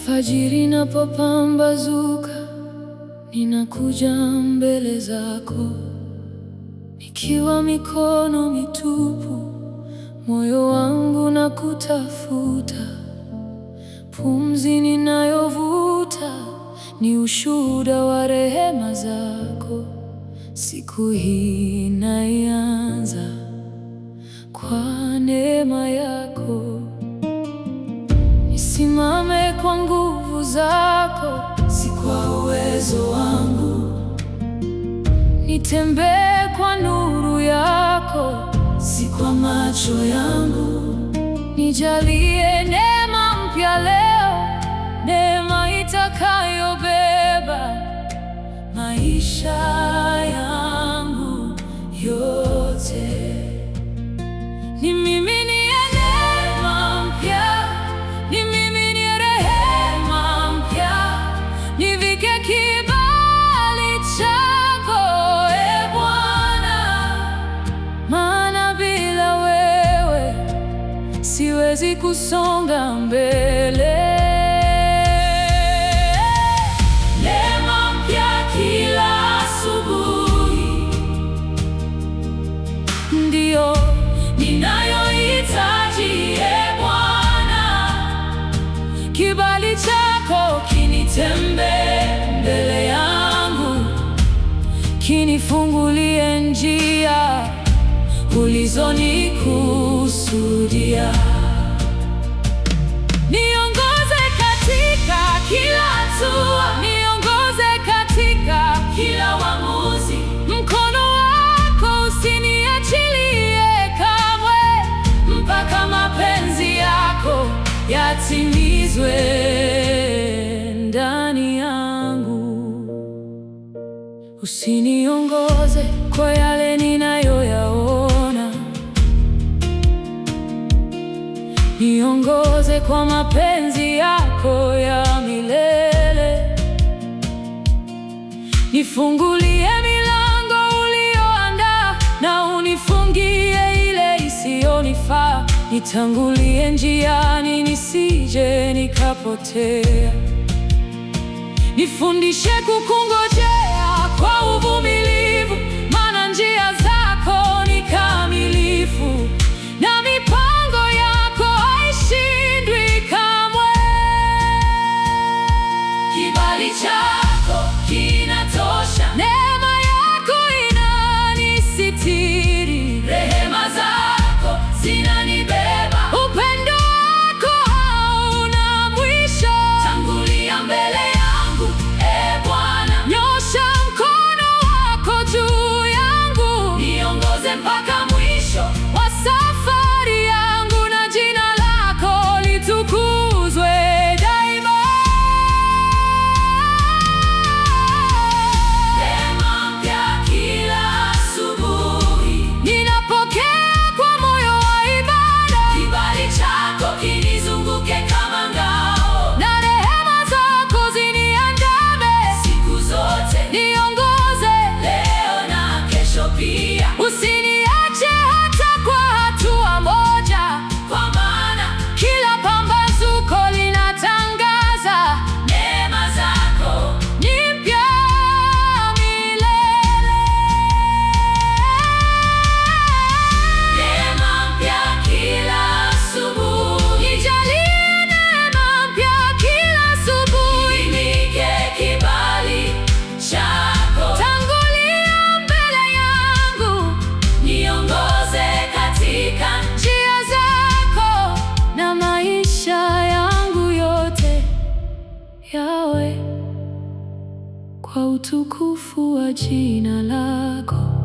Alfajiri inapopambazuka, ninakuja mbele zako, nikiwa mikono mitupu, moyo wangu na kutafuta. Pumzi ninayovuta ni ushuhuda wa rehema zako. Siku hii naianza kwa neema yako. Nisimame kwa nguvu zako, si kwa uwezo wangu. Nitembee kwa nuru yako, si kwa macho yangu. Nijalie neema mpya leo, neema itakayobeba maisha yangu yote. Nimiminie neema mpya, nimiminie rehema mpya, nivike kibali chako, e Bwana, maana bila wewe siwezi kusonga mbele. Neema mpya kila asubuhi ndiyo ninayohitaji, e Bwana. Kibali chako kinitembee mbele yangu, kinifungulie njia ulizonikusudia. Niongoze katika kila hatua, niongoze katika kila uamuzi. Mkono wako usiniachilie kamwe, mpaka mapenzi yako yatimizwe ndani yangu. Usiniongoze kwa yale ninayoyaona, niongoze kwa mapenzi yako ya milele. Nifungulie milango ulioandaa, na unifungie ile isiyonifaa. Nitangulie njiani, nisije nikapotea. Nifundishe kukungojea kwa uvumilivu, maana njia zako ni kamilifu, na mipango yako haishindwi kamwe. Kibali chako kinatosha, neema yako inanisitiri, rehema zako zinanibeba, upendo wako hauna mwisho. Tangulia mbele yangu, e Bwana, nyosha mkono wako juu yangu. Niongoze mpaka mwisho wa safari yangu, na jina lako litukuzwe daima. Neema mpya kila asubuhi, ninapokea kwa moyo wa ibada. Kibali chako kinizunguke kama ngao, na rehema zako ziniandame siku zote. Niongoze leo na kesho pia, usiniache hata kwa hatua moja, kwa maana kila pambazuko linatangaza neema zako ni mpya milele. Neema mpya kila asubuhi, nijalie neema mpya kila asubuhi. Nivike kibali chako, tangulia mbele yangu. Niongoze katika njia zako, na maisha yangu yote yawe kwa utukufu wa jina lako.